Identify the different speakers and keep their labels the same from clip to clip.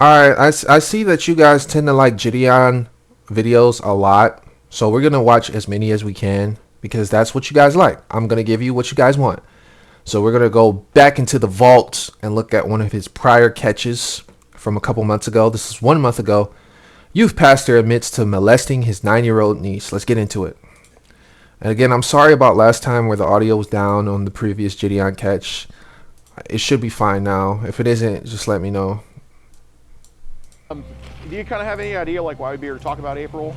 Speaker 1: All right, I see that you guys tend to like Gideon videos a lot, so we're gonna watch as many as we can because that's what you guys like. I'm gonna give you what you guys want. So we're gonna go back into the vault and look at one of his prior catches from a couple months ago. This is 1 month ago. Youth pastor admits to molesting his 9-year-old niece. Let's get into it. And again, I'm sorry about last time where the audio was down on the previous Gideon catch. It should be fine now. If it isn't, just let me know.
Speaker 2: Do you kind of have any idea like why we'd be here to talk about April?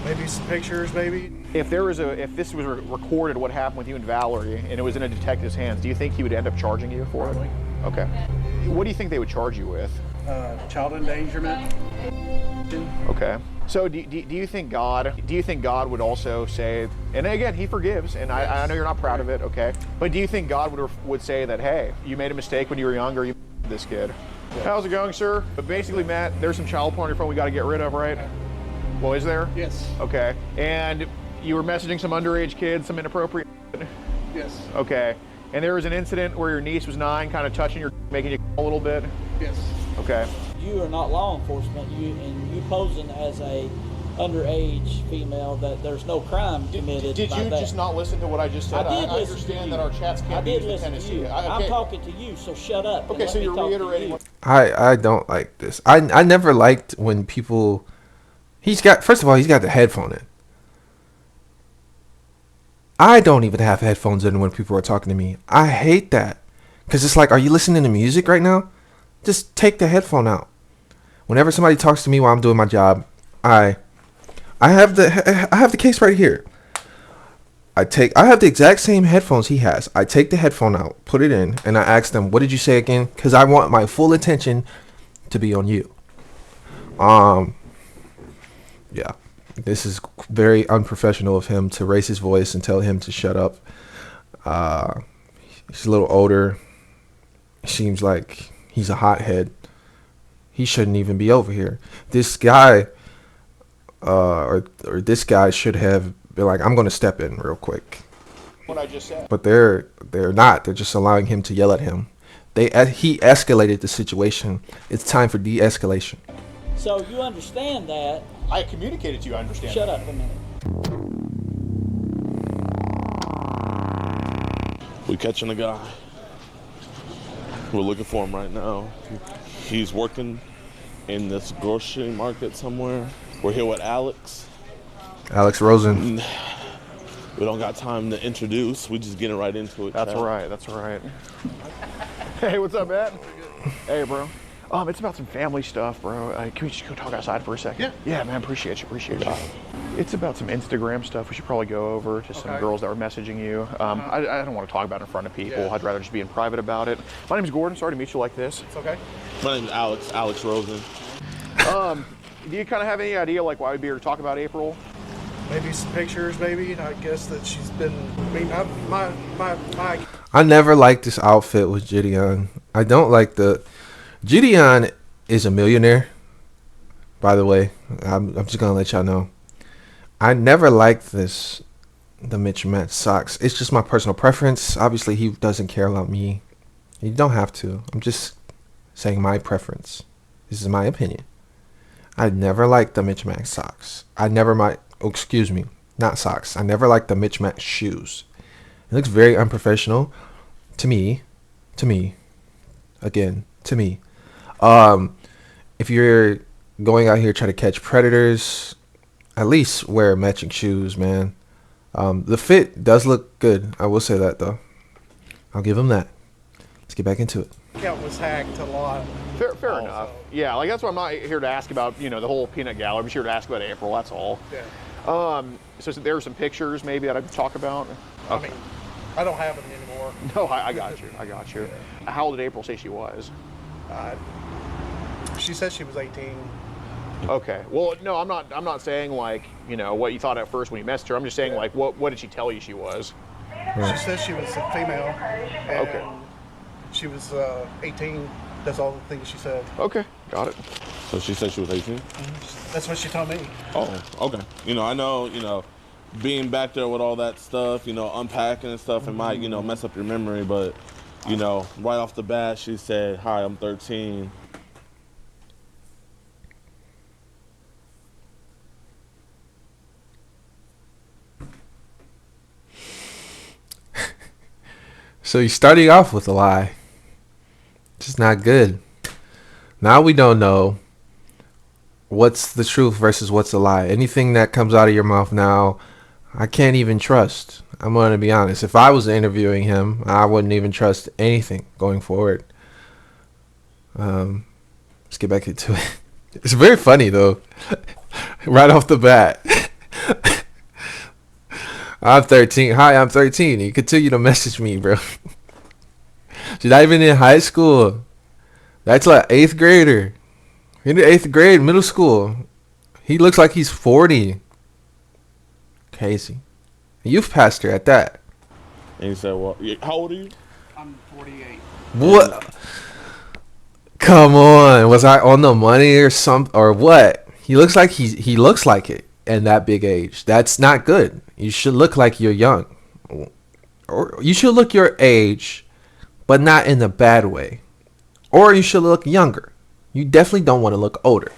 Speaker 3: Maybe some pictures, maybe.
Speaker 2: If this was recorded, what happened with you and Valerie, and it was in a detective's hands, do you think he would end up charging you for it? Okay. What do you think they would charge you with?
Speaker 3: Child endangerment.
Speaker 2: Okay. So do you think God would also say, and again, he forgives, and I know you're not proud of it, okay? But do you think God would say that, hey, you made a mistake when you were younger, you this kid? Yeah. How's it going, sir? But basically, Matt, there's some child porn on your phone we got to get rid of, right? Well, is there?
Speaker 3: Yes.
Speaker 2: Okay. And you were messaging some underage kids, some inappropriate.
Speaker 3: Yes.
Speaker 2: Okay. And there was an incident where your niece was 9, kind of touching your, making you a little bit.
Speaker 3: Yes.
Speaker 2: Okay.
Speaker 4: You are not law enforcement. You posing as a underage female that there's no crime committed.
Speaker 2: Did you just not listen to what I just said?
Speaker 4: I
Speaker 2: understand that our chats can't be used in Tennessee.
Speaker 4: I'm talking to you, so shut up.
Speaker 2: Okay, so you're reiterating.
Speaker 1: I don't like this. I never liked when people. First of all, he's got the headphone in. I don't even have headphones in when people are talking to me. I hate that. Because it's like, are you listening to music right now? Just take the headphone out. Whenever somebody talks to me while I'm doing my job, I have the case right here. I have the exact same headphones he has. I take the headphone out, put it in, and I ask them, what did you say again? Because I want my full attention to be on you. Yeah. This is very unprofessional of him to raise his voice and tell him to shut up. He's a little older. Seems like he's a hothead. He shouldn't even be over here. This guy, or this guy should have been like, I'm going to step in real quick.
Speaker 2: What I just said.
Speaker 1: But they're not. They're just allowing him to yell at him. He escalated the situation. It's time for de-escalation.
Speaker 4: So you understand that.
Speaker 2: I communicated to you, I understand.
Speaker 4: Shut up a minute.
Speaker 5: We catching a guy. We're looking for him right now. He's working in this grocery market somewhere. We're here with Alex.
Speaker 1: Alex Rosen.
Speaker 5: We don't got time to introduce. We just getting right into it.
Speaker 2: That's right. That's right. Hey, what's up, Matt? Hey, bro. It's about some family stuff, bro. Can we just go talk outside for a second?
Speaker 3: Yeah.
Speaker 2: Yeah, man, appreciate you. It's about some Instagram stuff we should probably go over, just some girls that were messaging you. I don't want to talk about it in front of people.
Speaker 3: Yeah.
Speaker 2: I'd rather just be in private about it. My name's Gordon. Sorry to meet you like this.
Speaker 3: It's okay.
Speaker 5: My name's Alex Rosen.
Speaker 2: Do you kind of have any idea like why we'd be here to talk about April?
Speaker 3: Maybe some pictures, maybe. I guess that she's been. I mean, my.
Speaker 1: I never liked this outfit with Gideon. I don't like Gideon is a millionaire, by the way. I'm just going to let y'all know. I never liked the Mitch Match socks. It's just my personal preference. Obviously, he doesn't care about me. You don't have to. I'm just saying my preference. This is my opinion. I never liked the Mitch Match socks. Excuse me, not socks. I never liked the Mitch Match shoes. It looks very unprofessional to me. Again, to me. If you're going out here trying to catch predators, at least wear matching shoes, man. The fit does look good. I will say that, though. I'll give him that. Let's get back into it.
Speaker 3: Account was hacked a lot.
Speaker 2: Fair enough. Yeah, like that's why I'm not here to ask about, the whole peanut gallery. I'm just here to ask about April, that's all.
Speaker 3: Yeah.
Speaker 2: So there are some pictures maybe that I could talk about?
Speaker 3: I mean, I don't have them anymore.
Speaker 2: No, I got you. How old did April say she was?
Speaker 3: She said she was 18.
Speaker 2: Okay. Well, no, I'm not saying like, what you thought at first when you messaged her. I'm just saying like, what did she tell you she was?
Speaker 3: She said she was a female. And
Speaker 2: okay.
Speaker 3: She was 18. That's all the things she said.
Speaker 2: Okay, got it.
Speaker 5: So she said she was 18?
Speaker 3: That's what she told me.
Speaker 5: Oh, okay. I know, being back there with all that stuff, unpacking and stuff, it might, mess up your memory, but, right off the bat, she said, hi, I'm 13.
Speaker 1: So you're starting off with a lie. Just not good. Now we don't know what's the truth versus what's a lie. Anything that comes out of your mouth now, I can't even trust. I'm going to be honest. If I was interviewing him, I wouldn't even trust anything going forward. Let's get back into it. It's very funny, though. Right off the bat. I'm 13. Hi, I'm 13. You continue to message me, bro. She's not even in high school. That's like 8th grader. In the 8th grade, middle school. He looks like he's 40. Crazy. A youth pastor at that.
Speaker 5: And he said, well, how old are you?
Speaker 3: I'm 48.
Speaker 1: What? Come on. Was I on the money or something or what? He looks like he looks like it at that big age. That's not good. You should look like you're young. Or you should look your age, but not in a bad way. Or you should look younger. You definitely don't want to look older.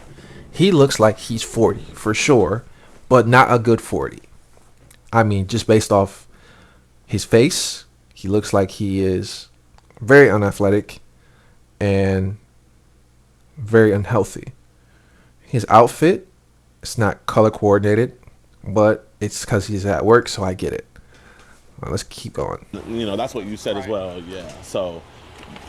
Speaker 1: He looks like he's 40 for sure, but not a good 40. I mean, just based off his face, he looks like he is very unathletic and very unhealthy. His outfit, it's not color coordinated, but it's because he's at work, so I get it. Well, let's keep going.
Speaker 5: You know, that's what you said as well. Yeah. So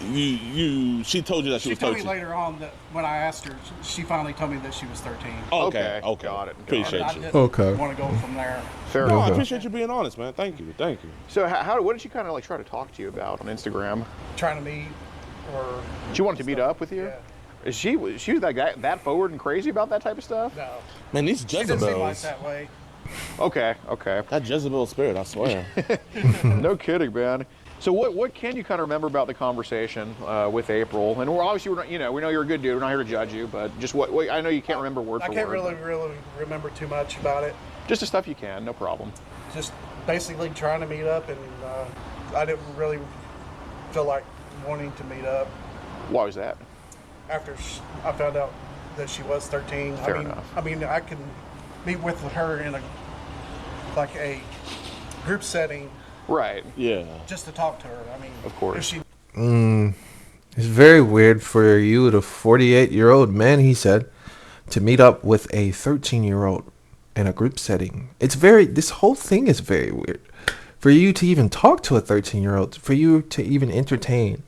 Speaker 5: she told you that she was 13.
Speaker 3: She told me later on that when I asked her, she finally told me that she was 13.
Speaker 5: Oh, okay.
Speaker 2: Got it.
Speaker 5: Appreciate
Speaker 3: I
Speaker 5: you.
Speaker 3: didn't
Speaker 1: Okay.
Speaker 3: want to go from there.
Speaker 2: Fair
Speaker 5: No,
Speaker 2: enough.
Speaker 5: I appreciate you being honest, man. Thank you.
Speaker 2: So what did she kind of like try to talk to you about on Instagram?
Speaker 3: Trying to meet or...
Speaker 2: She wanted to meet up with you?
Speaker 3: Yeah.
Speaker 2: Is she was like that forward and crazy about that type of stuff?
Speaker 3: No.
Speaker 5: Man, these
Speaker 3: She doesn't seem like
Speaker 5: Jezebels.
Speaker 3: that way.
Speaker 2: Okay.
Speaker 5: That Jezebel spirit, I swear.
Speaker 2: No kidding, man. So what can you kind of remember about the conversation with April? And we know you're a good dude. We're not here to judge you, but just what I know you can't remember word
Speaker 3: I
Speaker 2: for
Speaker 3: can't
Speaker 2: word.
Speaker 3: really remember too much about it.
Speaker 2: Just the stuff you can, no problem.
Speaker 3: Just basically trying to meet up, and I didn't really feel like wanting to meet up
Speaker 2: Why was that?
Speaker 3: after I found out that she was 13.
Speaker 2: Fair enough.
Speaker 3: I mean, I can meet with her in a group setting
Speaker 2: Right.
Speaker 5: Yeah.
Speaker 3: just to talk to her. I mean,
Speaker 2: Of course.
Speaker 3: if she
Speaker 1: It's very weird for you, the 48-year-old man, he said, to meet up with a 13-year-old in a group setting. This whole thing is very weird. For you to even talk to a 13-year-old, for you to even entertain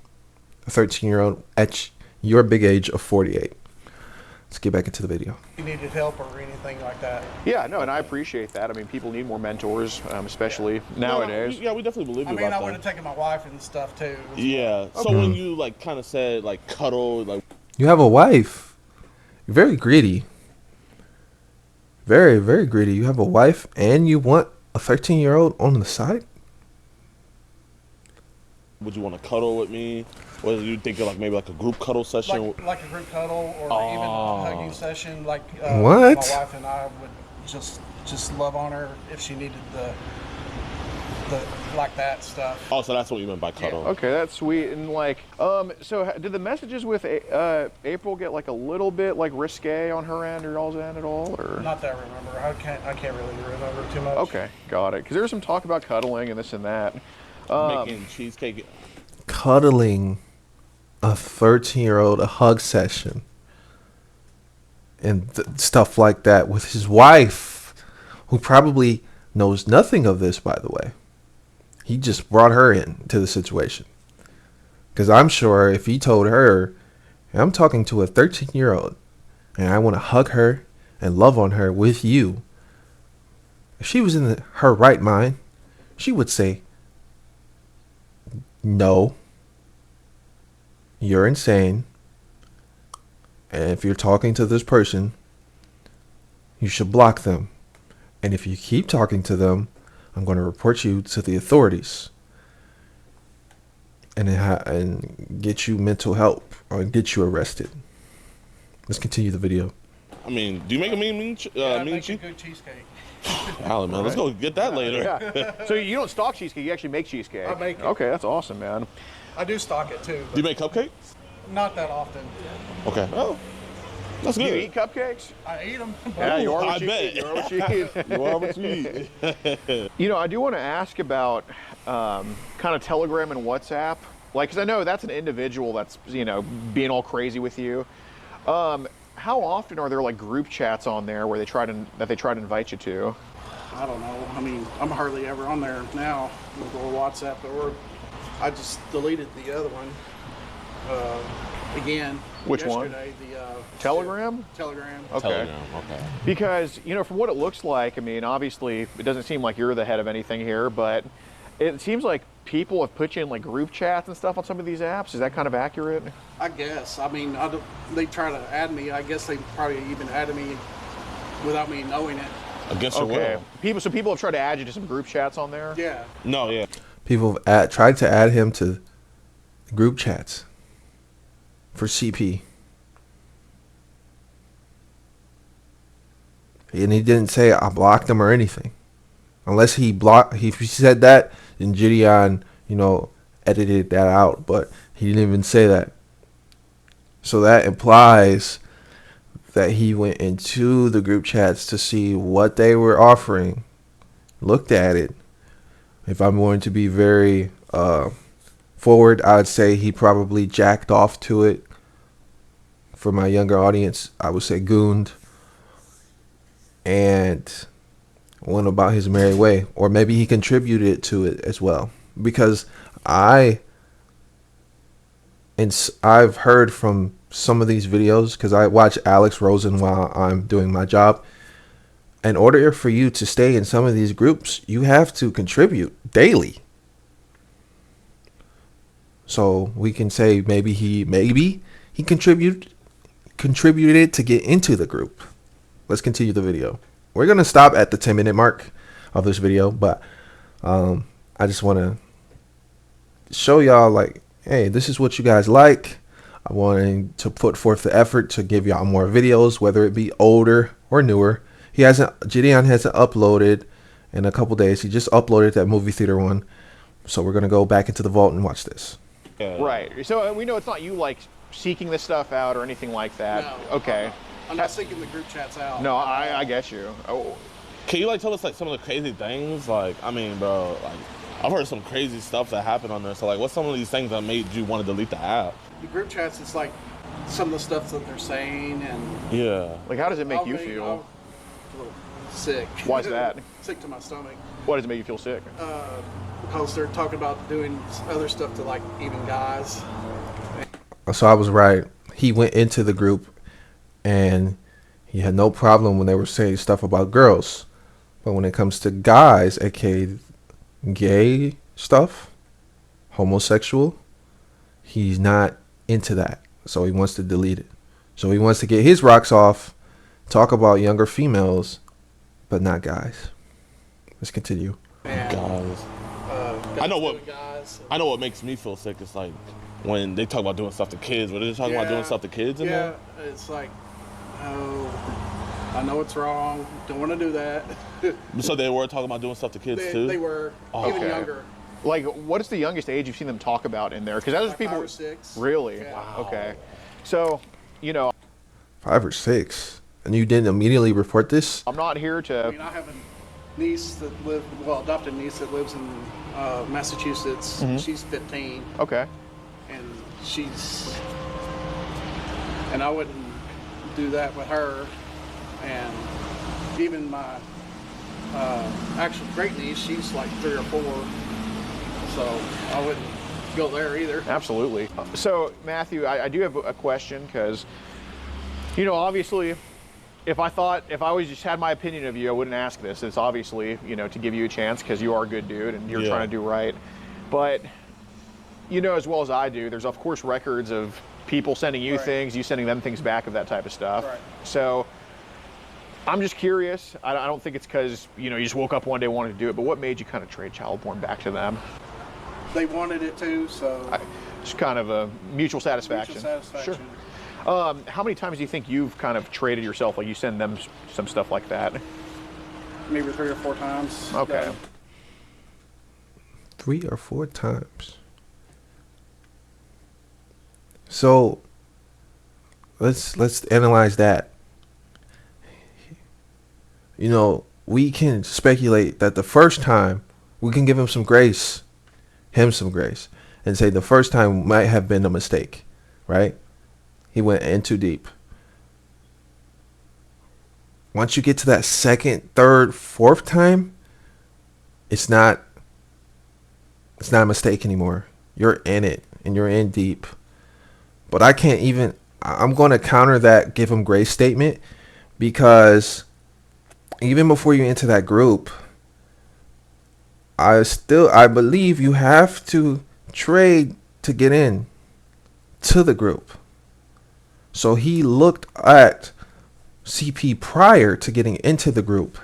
Speaker 1: a 13-year-old at your big age of 48. Let's get back into the video.
Speaker 3: needed help or anything like that.
Speaker 2: Yeah, no, and I appreciate that. I mean, people need more mentors, especially nowadays.
Speaker 5: Yeah, we definitely believe you
Speaker 3: I mean, I
Speaker 5: about
Speaker 3: would
Speaker 5: that.
Speaker 3: have taken my wife and stuff too.
Speaker 5: Yeah. So when you like kind of said like cuddle, like
Speaker 1: You have a wife. You're very greedy. Very, very greedy. You have a wife and you want a 13-year-old on the side?
Speaker 5: would you want to cuddle with me? Or did you think of like maybe like a group cuddle session?
Speaker 3: Like a group cuddle or even a hugging session. Like
Speaker 1: What?
Speaker 3: my wife and I would just love on her if she needed the like that stuff.
Speaker 5: Oh, so that's what you meant by cuddle.
Speaker 2: Okay, that's sweet. And like, so did the messages with April get like a little bit like risque on her end or y'all's end at all, or?
Speaker 3: Not that I remember. I can't really remember too much.
Speaker 2: Okay, got it. Because there was some talk about cuddling and this and that.
Speaker 5: Making cheesecake.
Speaker 1: Cuddling a 13-year-old, a hug session, and stuff like that with his wife, who probably knows nothing of this, by the way. He just brought her into the situation. Because I'm sure if he told her, I'm talking to a 13-year-old, and I want to hug her and love on her with you, if she was in her right mind, she would say, no, you're insane. And if you're talking to this person, you should block them. And if you keep talking to them, I'm going to report you to the authorities and get you mental help or get you arrested. Let's continue the video.
Speaker 5: I mean, do you make a mean
Speaker 3: I
Speaker 5: mean
Speaker 3: make a
Speaker 5: cheese?
Speaker 3: good cheesecake.
Speaker 5: Alan, man, let's go get that later.
Speaker 2: Yeah. So you don't stock cheesecake, you actually make cheesecake.
Speaker 3: I make it.
Speaker 2: Okay, that's awesome, man.
Speaker 3: I do stock it too,
Speaker 5: Do you
Speaker 3: but
Speaker 5: make cupcakes?
Speaker 3: not that often.
Speaker 5: Okay. Oh, That's
Speaker 2: Do you
Speaker 5: good.
Speaker 2: eat cupcakes?
Speaker 3: I eat them.
Speaker 2: Yeah, you are
Speaker 5: I
Speaker 2: what you
Speaker 5: bet.
Speaker 2: eat. You are what you eat.
Speaker 5: You are what you eat.
Speaker 2: You know, I do want to ask about kind of Telegram and WhatsApp, like, because I know that's an individual that's, you know, being all crazy with you. How often are there like group chats on there where they try to invite you to?
Speaker 3: I don't know. I mean, I'm hardly ever on there now with or WhatsApp or I just deleted the other one again.
Speaker 2: Which one?
Speaker 3: yesterday, The
Speaker 2: Telegram?
Speaker 3: Telegram.
Speaker 2: Okay.
Speaker 5: Telegram, okay.
Speaker 2: Because, you know, from what it looks like, I mean, obviously, it doesn't seem like you're the head of anything here, but it seems like people have put you in like group chats and stuff on some of these apps. Is that kind of accurate?
Speaker 3: I guess. I mean, they try to add me. I guess they probably even added me without me knowing it.
Speaker 5: Against your
Speaker 2: Okay.
Speaker 5: will.
Speaker 2: So people have tried to add you to some group chats on there?
Speaker 3: Yeah.
Speaker 5: No, yeah.
Speaker 1: People have tried to add him to group chats for CP. And he didn't say I blocked him or anything. Unless he said that, then Gideon, you know, edited that out. But he didn't even say that. So that implies that he went into the group chats to see what they were offering, looked at it. If I'm going to be very forward, I'd say he probably jacked off to it. For my younger audience, I would say gooned and went about his merry way. Or maybe he contributed to it as well. Because I've heard from some of these videos, because I watch Alex Rosen while I'm doing my job. In order for you to stay in some of these groups, you have to contribute daily. So we can say maybe he contributed to get into the group. Let's continue the video. We're going to stop at the 10-minute mark of this video, but I just want to show y'all, like, hey, this is what you guys like. I wanted to put forth the effort to give y'all more videos, whether it be older or newer. Gideon hasn't uploaded in a couple days. He just uploaded that movie theater one. So we're going to go back into the vault and watch this.
Speaker 5: Yeah.
Speaker 2: Right. So we know it's not you like seeking this stuff out or anything like that.
Speaker 3: No.
Speaker 2: Okay.
Speaker 3: I'm not seeking the group chats out.
Speaker 2: No, I get you. Oh.
Speaker 5: Can you like tell us like some of the crazy things? Like, I mean, bro, like I've heard some crazy stuff that happened on there. So like, what's some of these things that made you want to delete the app?
Speaker 3: The group chats, it's like some of the stuff that they're saying and
Speaker 5: Yeah.
Speaker 2: Like, how does it make you
Speaker 3: I'm
Speaker 2: feel?
Speaker 3: a little sick.
Speaker 2: Why's that?
Speaker 3: Sick to my stomach.
Speaker 2: Why does it make you feel sick?
Speaker 3: Because they're talking about doing other stuff to like even guys.
Speaker 1: So I was right. He went into the group and he had no problem when they were saying stuff about girls. But when it comes to guys, aka gay stuff, homosexual, he's not into that. So he wants to delete it. So he wants to get his rocks off, talk about younger females, but not guys. Let's continue.
Speaker 3: And,
Speaker 5: Guys.
Speaker 3: guys
Speaker 5: I know what-
Speaker 3: doing guys.
Speaker 5: I know what makes me feel sick is like when they talk about doing stuff to kids. When they're talking about doing stuff to kids in
Speaker 3: Yeah,
Speaker 5: there.
Speaker 3: it's like, oh, I know it's wrong. Don't want to do that.
Speaker 5: So they were talking about doing stuff to kids too.
Speaker 3: They were
Speaker 5: Oh,
Speaker 3: even
Speaker 2: okay.
Speaker 3: younger.
Speaker 2: Like, what is the youngest age you've seen them talk about in there? Because those
Speaker 3: Like
Speaker 2: people.
Speaker 3: 5 or 6.
Speaker 2: Really?
Speaker 3: Yeah.
Speaker 2: Wow. Okay. So, you know,
Speaker 1: 5 or 6. And you didn't immediately report this?
Speaker 2: I'm not here
Speaker 3: I
Speaker 2: to.
Speaker 3: mean, I have a niece that adopted niece that lives in Massachusetts.
Speaker 2: Mm-hmm.
Speaker 3: She's 15,
Speaker 2: Okay.
Speaker 3: and and I wouldn't do that with her. And even my actual great niece, she's like 3 or 4, so I wouldn't go there either.
Speaker 2: Absolutely. So, Matthew, I do have a question because, you know, obviously, if I always just had my opinion of you, I wouldn't ask this. It's obviously, you know, to give you a chance because you are a good dude and you're
Speaker 5: Yeah.
Speaker 2: trying to do right. But, you know, as well as I do, there's of course records of people sending you
Speaker 3: Right.
Speaker 2: things, you sending them things back of that type of stuff.
Speaker 3: Right.
Speaker 2: So, I'm just curious. I don't think it's because, you know, you just woke up one day wanting to do it, but what made you kind of trade child porn back to them?
Speaker 3: They wanted it too, so
Speaker 2: Just kind of a mutual satisfaction.
Speaker 3: mutual satisfaction.
Speaker 2: Sure. How many times do you think you've kind of traded yourself? Like you send them some stuff like that?
Speaker 3: Maybe 3 or 4 times.
Speaker 2: Okay.
Speaker 3: Yeah.
Speaker 1: 3 or 4 times. So let's analyze that. You know, we can speculate that the first time we can give him some grace, and say the first time might have been a mistake, right? He went in too deep. Once you get to that second, third, fourth time, it's not a mistake anymore. You're in it and you're in deep. But I'm going to counter that give him grace statement, because even before you enter that group, I believe you have to trade to get in to the group. So he looked at CP prior to getting into the group.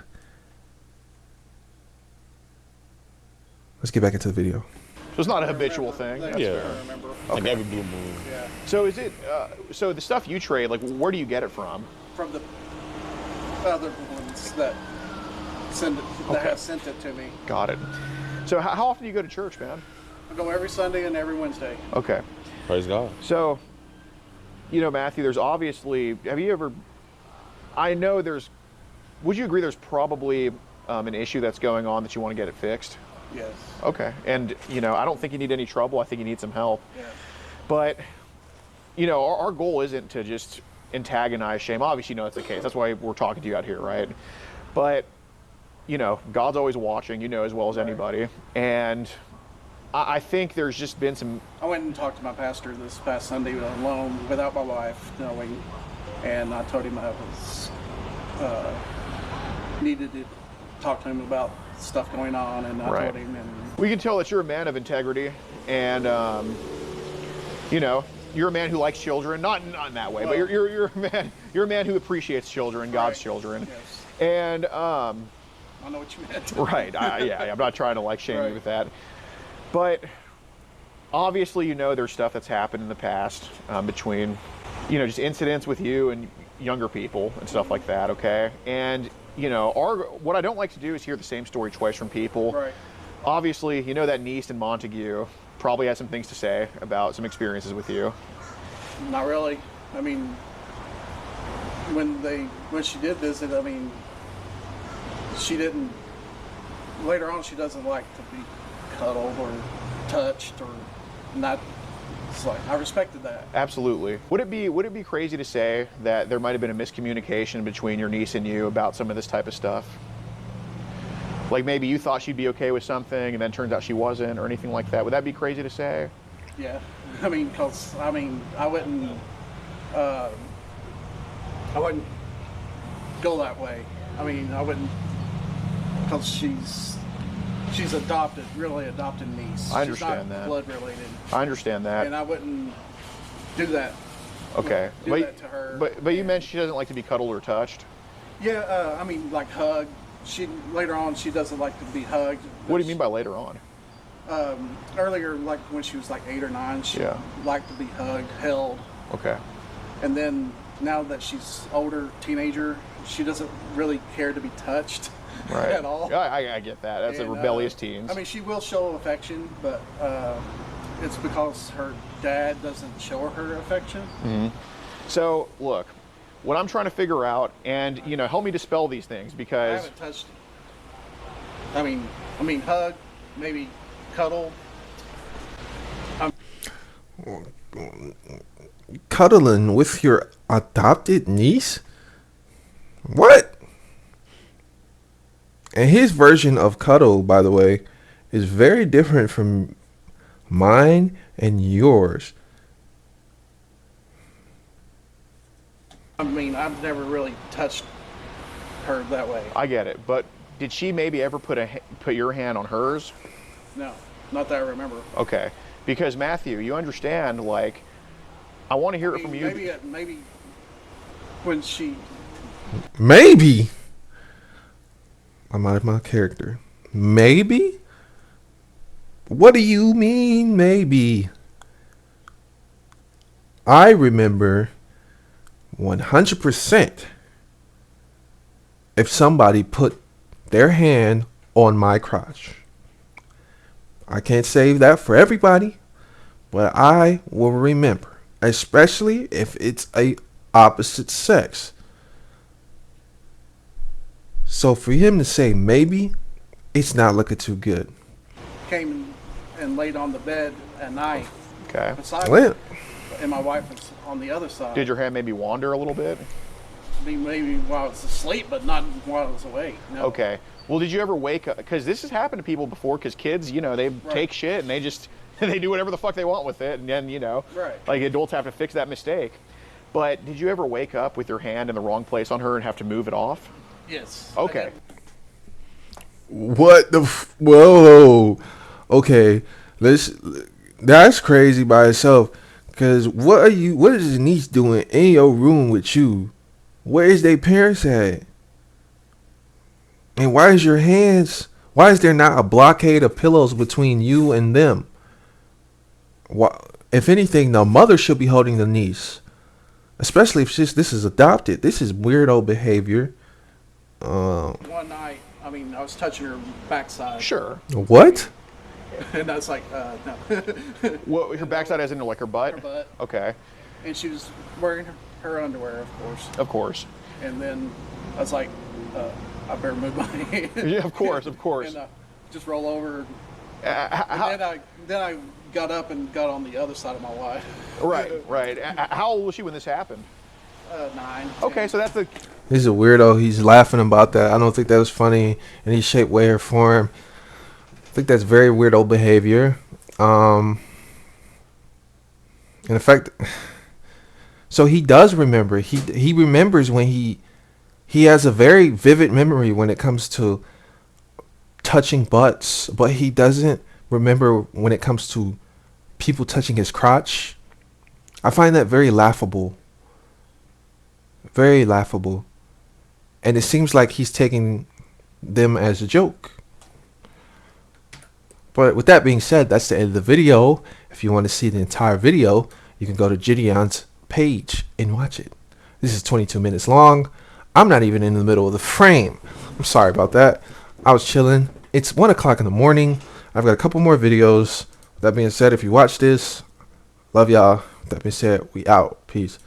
Speaker 1: Let's get back into the video.
Speaker 2: So it's not a habitual thing.
Speaker 3: That's
Speaker 5: Yeah.
Speaker 3: fair, I remember.
Speaker 5: Like every blue moon.
Speaker 3: Yeah.
Speaker 2: So is it? So the stuff you trade, like, where do you get it from?
Speaker 3: From the other ones that
Speaker 2: Okay.
Speaker 3: have sent it to me.
Speaker 2: Got it. So how often do you go to church, man?
Speaker 3: I go every Sunday and every Wednesday.
Speaker 2: Okay.
Speaker 5: Praise God.
Speaker 2: So, you know, Matthew, there's obviously, have you ever, I know there's, would you agree there's probably an issue that's going on that you want to get it fixed?
Speaker 3: Yes.
Speaker 2: Okay. And, you know, I don't think you need any trouble. I think you need some help.
Speaker 3: Yes.
Speaker 2: But, you know, our goal isn't to just antagonize shame. Obviously, you know that's the case. That's why we're talking to you out here, right? But, you know, God's always watching, you know, as well as anybody. And I think there's just been some.
Speaker 3: I went and talked to my pastor this past Sunday alone, without my wife knowing, and I told him I was needed to talk to him about stuff going on, and I
Speaker 2: Right.
Speaker 3: told him, and
Speaker 2: We can tell that you're a man of integrity, and you know, you're a man who likes children. Not in that way, but
Speaker 3: Well-
Speaker 2: you're a man. You're a man who appreciates children, God's
Speaker 3: Right.
Speaker 2: children,
Speaker 3: yes,
Speaker 2: and
Speaker 3: I know what you meant.
Speaker 2: right. Yeah, I'm not trying to like shame you
Speaker 3: Right.
Speaker 2: with that, but obviously, you know, there's stuff that's happened in the past between, you know, just incidents with you and younger people and stuff like that. Okay, and you know, what I don't like to do is hear the same story twice from people.
Speaker 3: Right.
Speaker 2: Obviously, you know that niece in Montague probably has some things to say about some experiences with you.
Speaker 3: Not really. I mean, when she did visit, I mean, she didn't. Later on, she doesn't like to be cuddled or touched or not. It's like I respected that.
Speaker 2: Absolutely. Would it be crazy to say that there might have been a miscommunication between your niece and you about some of this type of stuff? Like maybe you thought she'd be okay with something and then turns out she wasn't, or anything like that. Would that be crazy to say?
Speaker 3: Yeah. I mean, I wouldn't go that way. I mean, I wouldn't, because she's adopted, really adopted niece.
Speaker 2: I
Speaker 3: She's
Speaker 2: understand
Speaker 3: not
Speaker 2: that.
Speaker 3: blood related,
Speaker 2: I understand that.
Speaker 3: and I wouldn't do that.
Speaker 2: Okay.
Speaker 3: Do
Speaker 2: but,
Speaker 3: that to her.
Speaker 2: But you mentioned she doesn't like to be cuddled or touched.
Speaker 3: Yeah, I mean, like hug. Later on, she doesn't like to be hugged.
Speaker 2: What do you mean by later on?
Speaker 3: Earlier, like when she was like 8 or 9, she
Speaker 2: Yeah.
Speaker 3: liked to be hugged, held.
Speaker 2: Okay.
Speaker 3: And then now that she's older, teenager, she doesn't really care to be touched
Speaker 2: Right.
Speaker 3: at all.
Speaker 2: Yeah, I get that. That's a
Speaker 3: And,
Speaker 2: rebellious teens.
Speaker 3: I mean, she will show affection, but it's because her dad doesn't show her affection.
Speaker 2: So, look, what I'm trying to figure out, and, you know, help me dispel these things,
Speaker 3: I
Speaker 2: because
Speaker 3: haven't touched. I mean, hug, maybe cuddle.
Speaker 1: Cuddling with your adopted niece? What? And his version of cuddle, by the way, is very different from mine and yours.
Speaker 3: I mean, I've never really touched her that way.
Speaker 2: I get it. But did she maybe ever put your hand on hers?
Speaker 3: No, not that I remember.
Speaker 2: Okay. Because, Matthew, you understand, like, I want to hear it from you.
Speaker 3: Maybe when she.
Speaker 1: Maybe. I'm out of my character. Maybe? What do you mean, maybe? I remember 100% if somebody put their hand on my crotch. I can't say that for everybody, but I will remember, especially if it's a opposite sex. So for him to say maybe, it's not looking too good.
Speaker 3: Came and laid on the bed at night
Speaker 2: Okay.
Speaker 3: beside
Speaker 1: Well,
Speaker 3: me, and my wife was on the other side.
Speaker 2: Did your hand maybe wander a little bit?
Speaker 3: Maybe while I was asleep, but not while I was awake. No.
Speaker 2: Okay. Well, did you ever wake up? Because this has happened to people before. Because kids, you know, they take shit and they just they do whatever the fuck they want with it, and then, you know,
Speaker 3: Right.
Speaker 2: like adults have to fix that mistake. But did you ever wake up with your hand in the wrong place on her and have to move it off?
Speaker 3: Yes.
Speaker 2: Okay.
Speaker 1: what the? Whoa. Okay. That's crazy by itself. Cause what is his niece doing in your room with you? Where is their parents at? And why is there not a blockade of pillows between you and them? Why, if anything, the mother should be holding the niece. Especially if this is adopted. This is weirdo behavior.
Speaker 3: One night, I was touching her backside.
Speaker 2: Sure.
Speaker 1: What?
Speaker 3: And I was like, no.
Speaker 2: What, her backside as in like her butt?
Speaker 3: Her butt.
Speaker 2: Okay.
Speaker 3: And she was wearing her underwear, of course.
Speaker 2: Of course.
Speaker 3: And then I was like, I better move my hand.
Speaker 2: Yeah, of course, of course.
Speaker 3: And just roll over.
Speaker 2: How,
Speaker 3: And then I got up and got on the other side of my wife.
Speaker 2: right. How old was she when this happened?
Speaker 3: 9.
Speaker 2: Okay,
Speaker 3: 10.
Speaker 2: so that's the.
Speaker 1: He's a weirdo. He's laughing about that. I don't think that was funny in any shape, way, or form. I think that's very weirdo behavior. In fact, so he does remember. He remembers when he has a very vivid memory when it comes to touching butts, but he doesn't remember when it comes to people touching his crotch. I find that very laughable. Very laughable. And it seems like he's taking them as a joke. But with that being said, that's the end of the video. If you want to see the entire video, you can go to jiggtt's page and watch it. This is 22 minutes long. I'm not even in the middle of the frame. I'm sorry about that. I was chilling. It's 1 o'clock in the morning. I've got a couple more videos. With that being said, if you watch this, love y'all. With that being said, we out. Peace.